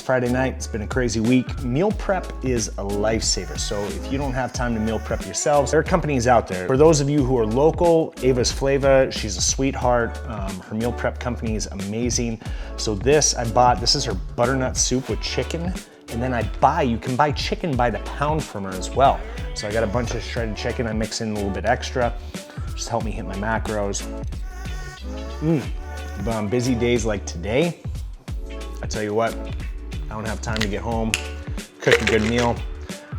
Friday night, it's been a crazy week. Meal prep is a lifesaver. So if you don't have time to meal prep yourselves, there are companies out there. For those of you who are local, Ava's Flava, she's a sweetheart. Her meal prep company is amazing. So this is her butternut soup with chicken. And then you can buy chicken by the pound from her as well. So I got a bunch of shredded chicken. I mix in a little bit extra, just help me hit my macros. But on busy days like today, I tell you what, I don't have time to get home, cook a good meal,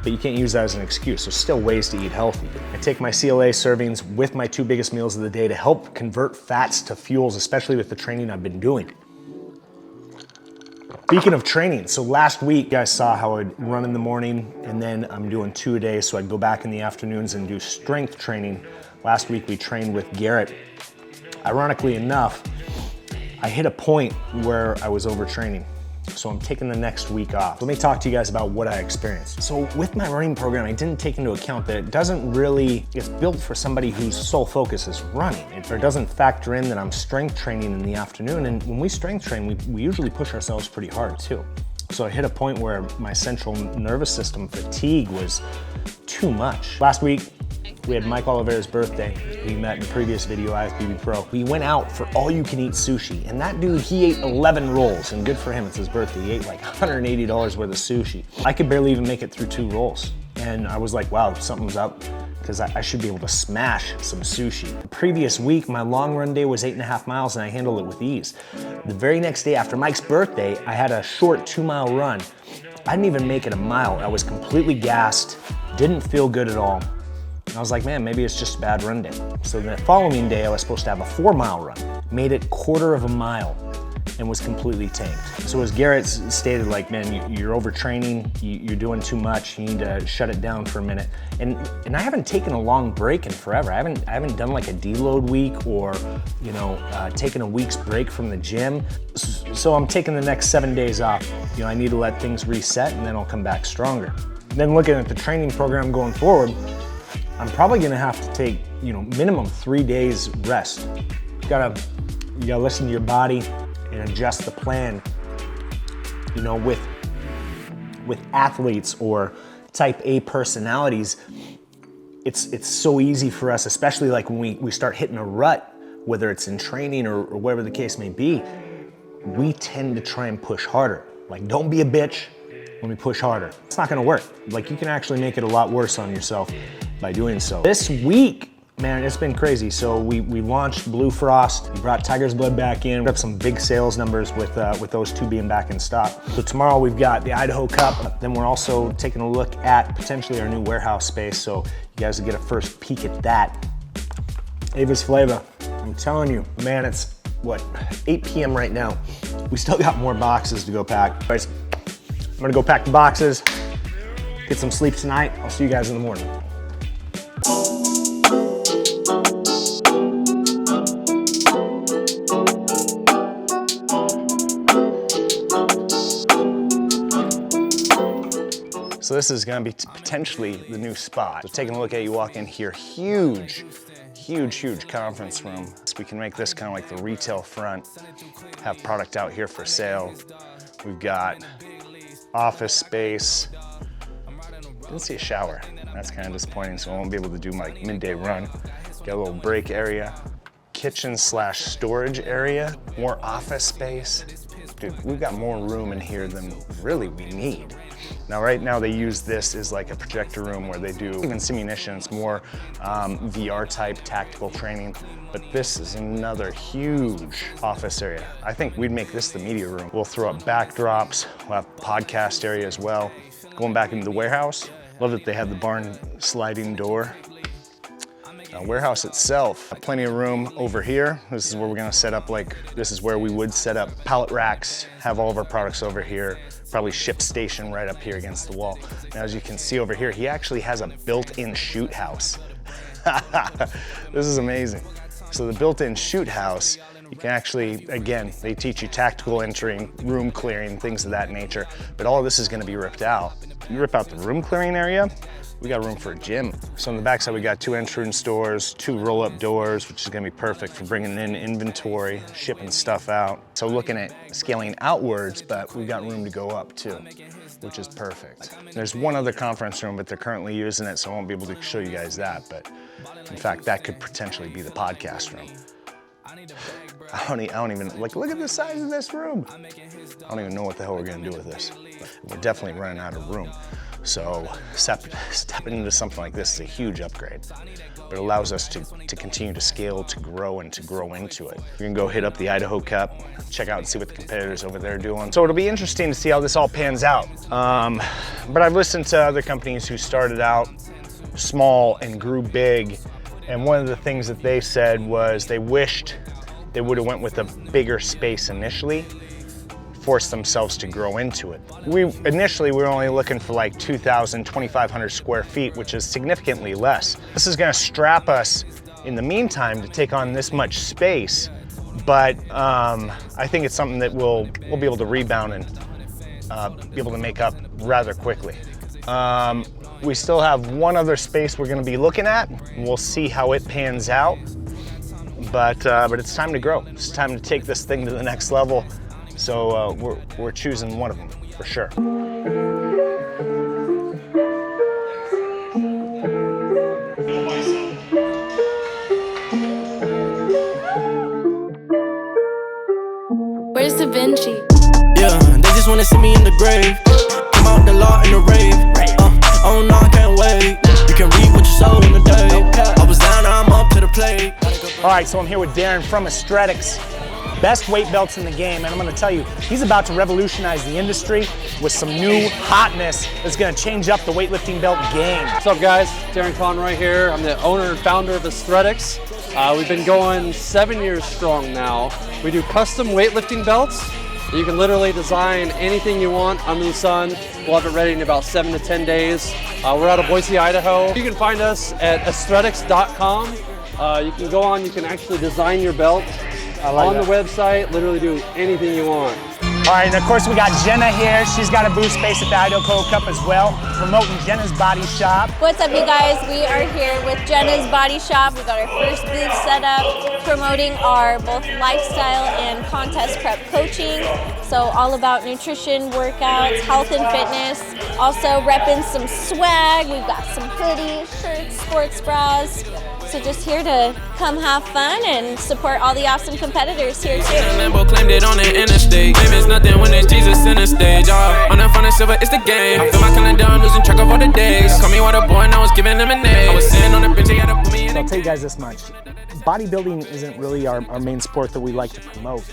but you can't use that as an excuse. There's still ways to eat healthy. I take my CLA servings with my 2 biggest meals of the day to help convert fats to fuels, especially with the training I've been doing. Speaking of training, so last week you guys saw how I'd run in the morning and then I'm doing 2 a day, so I'd go back in the afternoons and do strength training. Last week we trained with Garrett. Ironically enough, I hit a point where I was overtraining. So I'm taking the next week off. Let me talk to you guys about what I experienced. So with my running program, I didn't take into account that it's built for somebody whose sole focus is running. It doesn't factor in that I'm strength training in the afternoon. And when we strength train, we usually push ourselves pretty hard too. So I hit a point where my central nervous system fatigue was too much. Last week, we had Mike Oliveira's birthday. We met in the previous video, IFBB Pro. We went out for all-you-can-eat sushi, and that dude, he ate 11 rolls, and good for him, it's his birthday. He ate like $180 worth of sushi. I could barely even make it through 2 rolls. And I was like, wow, something's up, because I should be able to smash some sushi. The previous week, my long run day was 8.5 miles, and I handled it with ease. The very next day after Mike's birthday, I had a short 2-mile run. I didn't even make it a mile. I was completely gassed, didn't feel good at all. And I was like, man, maybe it's just a bad run day. So the following day, I was supposed to have a 4-mile run. Made it 1/4 of a mile and was completely tanked. So as Garrett stated, like, man, you're overtraining, you're doing too much, you need to shut it down for a minute. And I haven't taken a long break in forever. I haven't done like a deload week or, taken a week's break from the gym. So I'm taking the next 7 days off. I need to let things reset and then I'll come back stronger. Then looking at the training program going forward, I'm probably gonna have to take, minimum 3 days rest. You gotta listen to your body and adjust the plan. With athletes or type A personalities, it's so easy for us, especially like when we start hitting a rut, whether it's in training or whatever the case may be, we tend to try and push harder. Like, don't be a bitch, let me push harder. It's not gonna work. Like, you can actually make it a lot worse on yourself by doing so. This week, man, it's been crazy. So we launched Blue Frost. We brought Tiger's Blood back in. We got some big sales numbers with those 2 being back in stock. So tomorrow we've got the Idaho Cup. Then we're also taking a look at potentially our new warehouse space. So you guys will get a first peek at that. Ava's Flava, I'm telling you, man, it's what, 8 p.m. right now. We still got more boxes to go pack. Guys, I'm gonna go pack the boxes, get some sleep tonight. I'll see you guys in the morning. So this is gonna be potentially the new spot. So taking a look at, you walk in here, huge conference room. So we can make this kind of like the retail front, have product out here for sale. We've got office space. Didn't see a shower. That's kind of disappointing, so I won't be able to do my midday run. Got a little break area, kitchen/storage area, more office space. Dude, we've got more room in here than really we need. Now, right now they use this as like a projector room where they do even simunition. It's more VR type tactical training, but this is another huge office area. I think we'd make this the media room. We'll throw up backdrops. We'll have podcast area as well. Going back into the warehouse, love that they have the barn sliding door. Warehouse itself, plenty of room over here. This is where we're gonna set up, this is where we would set up pallet racks, have all of our products over here. probably ship station right up here against the wall. Now, as you can see over here, he actually has a built-in shoot house. This is amazing. So the built-in shoot house, you can actually, again, they teach you tactical entering, room clearing, things of that nature, but all of this is gonna be ripped out. You rip out the room clearing area, we got room for a gym. So on the backside, we got 2 entrance doors, 2 roll-up doors, which is gonna be perfect for bringing in inventory, shipping stuff out. So looking at scaling outwards, but we've got room to go up too, which is perfect. There's one other conference room, but they're currently using it, so I won't be able to show you guys that, but in fact, that could potentially be the podcast room. I don't even, like, look at the size of this room. I don't even know what the hell we're gonna do with this. We're definitely running out of room. So stepping into something like this is a huge upgrade, but it allows us to continue to scale, to grow, and to grow into it. We can go hit up the Idaho Cup, check out and see what the competitors over there are doing. So it'll be interesting to see how this all pans out. But I've listened to other companies who started out small and grew big, and one of the things that they said was they wished they would have went with a bigger space initially, forced themselves to grow into it. Initially, we were only looking for like 2,000, 2,500 square feet, which is significantly less. This is gonna strap us in the meantime to take on this much space, but I think it's something that we'll be able to rebound and be able to make up rather quickly. We still have one other space we're gonna be looking at. We'll see how it pans out, but it's time to grow. It's time to take this thing to the next level. So we're choosing one of them for sure. Where's Da Vinci? Yeah, they just wanna see me in the grave. Come out the law in the rave. Oh no, I can't wait. You can read what you sow in the day. I was down, now I'm up to the plate. All right, so I'm here with Darren from Aesthreadics. Best weight belts in the game, and I'm gonna tell you, he's about to revolutionize the industry with some new hotness that's gonna change up the weightlifting belt game. What's up guys, Darren Conroy here. I'm the owner and founder of Aesthreadics. We've been going 7 years strong now. We do custom weightlifting belts. You can literally design anything you want under the sun. We'll have it ready in about 7 to 10 days. We're out of Boise, Idaho. You can find us at aesthreadics.com. You can go on, you can actually design your belt on the website, literally do anything you want. All right, and of course we got Jenna here. She's got a booth space at the Idaho Cup as well, promoting Jenna's Body Shop. What's up, you guys? We are here with Jenna's Body Shop. We got our first booth set up, promoting our both lifestyle and contest prep coaching. So all about nutrition, workouts, health and fitness. Also repping some swag. We've got some hoodies, shirts, sports bras. So just here to come have fun and support all the awesome competitors here too. Lambo claimed it on the interstate. Fame is nothing when there's Jesus in the stage. On the front and silver, it's the game. I feel my calendar, I'm losing track of all the days. Call me water boy, and I was giving them a name. I was sitting on the bench, they had to put me in. I'll tell you guys this much. Bodybuilding isn't really our main sport that we like to promote.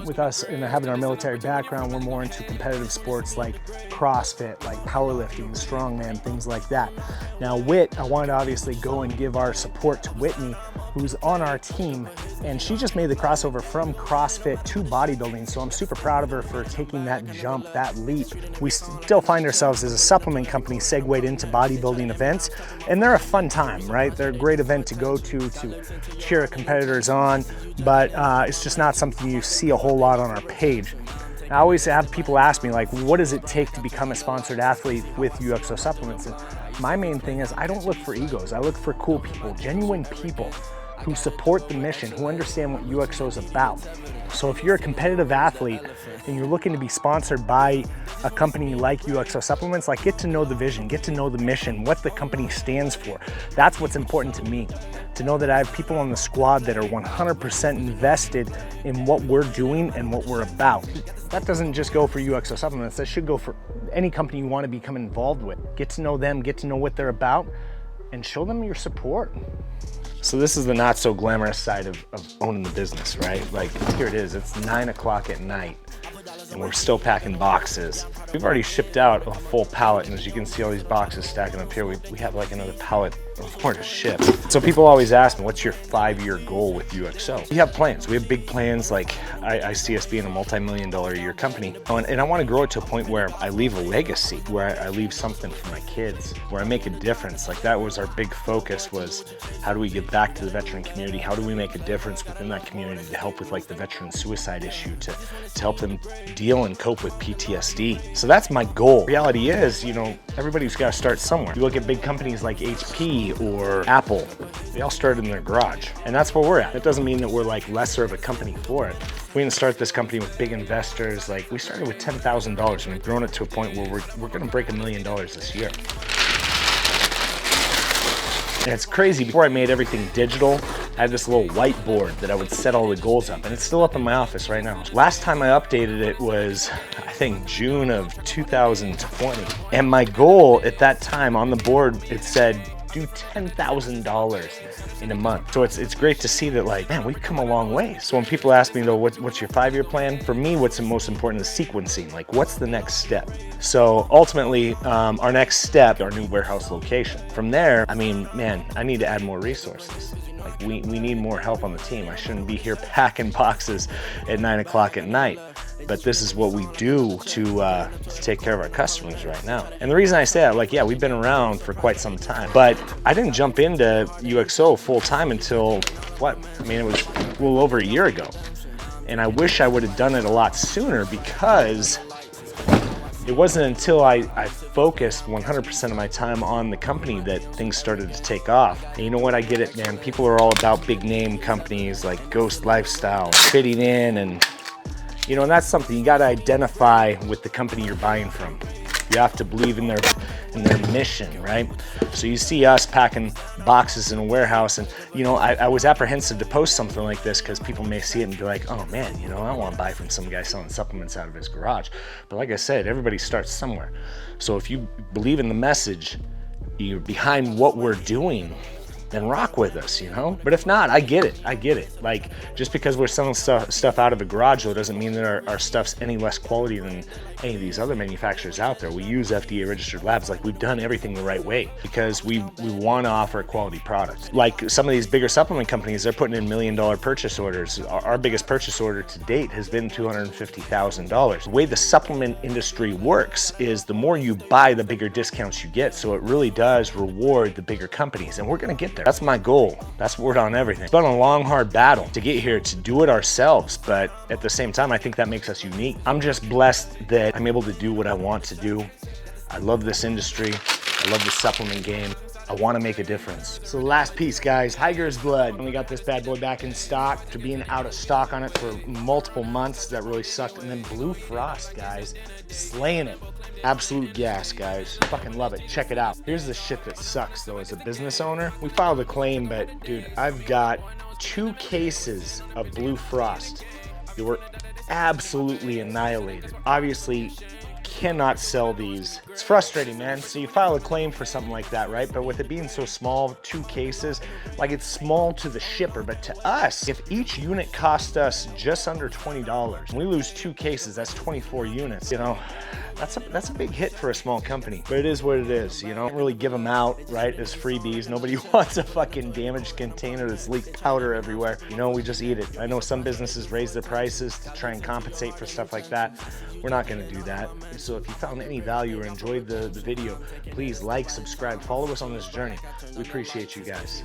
With us and having our military background, we're more into competitive sports like CrossFit, like powerlifting, strongman, things like that. Now Whit, I wanted to obviously go and give our support to Whitney, who's on our team, and she just made the crossover from CrossFit to bodybuilding, so I'm super proud of her for taking that jump, that leap. We still find ourselves as a supplement company segued into bodybuilding events, and they're a fun time, right? They're a great event to go to cheer competitors on, but it's just not something you see a whole lot on our page. I always have people ask me, like, what does it take to become a sponsored athlete with UXO supplements? And my main thing is I don't look for egos. I look for cool people, genuine people who support the mission, who understand what UXO is about. So if you're a competitive athlete and you're looking to be sponsored by a company like UXO Supplements, like, get to know the vision, get to know the mission, what the company stands for. That's what's important to me, to know that I have people on the squad that are 100% invested in what we're doing and what we're about. That doesn't just go for UXO Supplements, that should go for any company you want to become involved with. Get to know them, get to know what they're about, and show them your support. So this is the not so glamorous side of owning the business, right? Like, here it is, it's 9 o'clock at night and we're still packing boxes. We've already shipped out a full pallet, and as you can see all these boxes stacking up here, we have like another pallet more to ship. So people always ask me, what's your 5-year goal with UXO? We have plans. We have big plans. Like I see us being a multi-million-dollar a year company. And I want to grow it to a point where I leave a legacy, where I leave something for my kids, where I make a difference. Like that was our big focus, was how do we give back to the veteran community? How do we make a difference within that community to help with like the veteran suicide issue, to help them deal and cope with PTSD? So that's my goal. Reality is, you know, everybody's got to start somewhere. You look at big companies like HP or Apple, they all started in their garage. And that's where we're at. That doesn't mean that we're like lesser of a company for it. If we didn't start this company with big investors, like we started with $10,000 and we've grown it to a point where we're gonna break $1 million this year. And it's crazy, before I made everything digital, I had this little whiteboard that I would set all the goals up, and it's still up in my office right now. Last time I updated it was, I think, June of 2020. And my goal at that time on the board, it said, do $10,000 in a month. So it's great to see that, like, man, we've come a long way. So when people ask me though, what's your 5-year plan? For me, what's the most important is sequencing. Like, what's the next step? So ultimately, our next step, our new warehouse location. From there, I mean, man, I need to add more resources. Like we need more help on the team. I shouldn't be here packing boxes at 9 o'clock at night. But this is what we do to take care of our customers right now. And the reason I say that, like, yeah, we've been around for quite some time, but I didn't jump into UXO full time until, what? I mean, it was a little over a year ago. And I wish I would have done it a lot sooner, because it wasn't until I focused 100% of my time on the company that things started to take off. And you know what? I get it, man. People are all about big name companies like Ghost Lifestyle, fitting in, and you know, and that's something you got to identify with the company you're buying from. You have to believe in their mission, right? So you see us packing boxes in a warehouse, and you know, I was apprehensive to post something like this because people may see it and be like, oh man, you know, I don't want to buy from some guy selling supplements out of his garage. But like I said, everybody starts somewhere. So if you believe in the message, you're behind what we're doing, then rock with us, you know? But if not, I get it. Like, just because we're selling stuff out of a garage, though, doesn't mean that our stuff's any less quality than any of these other manufacturers out there. We use FDA registered labs. Like, we've done everything the right way because we want to offer a quality product. Like some of these bigger supplement companies, they're putting in $1 million purchase orders. Our biggest purchase order to date has been $250,000. The way the supplement industry works is the more you buy, the bigger discounts you get. So it really does reward the bigger companies, and we're gonna get there. That's my goal. That's word on everything. It's been a long, hard battle to get here, to do it ourselves, but at the same time, I think that makes us unique. I'm just blessed that I'm able to do what I want to do. I love this industry. I love the supplement game. I want to make a difference. So the last piece, guys, Tiger's Blood. We got this bad boy back in stock after being out of stock on it for multiple months. That really sucked. And then Blue Frost, guys, slaying it. Absolute gas, guys. Fucking love it. Check it out. Here's the shit that sucks, though. As a business owner, we filed a claim, but dude, I've got 2 cases of Blue Frost. They were absolutely annihilated. Obviously, cannot sell these. It's frustrating, man. So you file a claim for something like that, right? But with it being so small, 2 cases, like, it's small to the shipper, but to us, if each unit cost us just under $20, we lose 2 cases, that's 24 units. You know, that's a big hit for a small company, but it is what it is. You know, don't really give them out, right, as freebies. Nobody wants a fucking damaged container that's leaked powder everywhere. You know, we just eat it. I know some businesses raise their prices to try and compensate for stuff like that. We're not going to do that. So if you found any value or enjoyed the video, please like, subscribe, follow us on this journey. We appreciate you guys.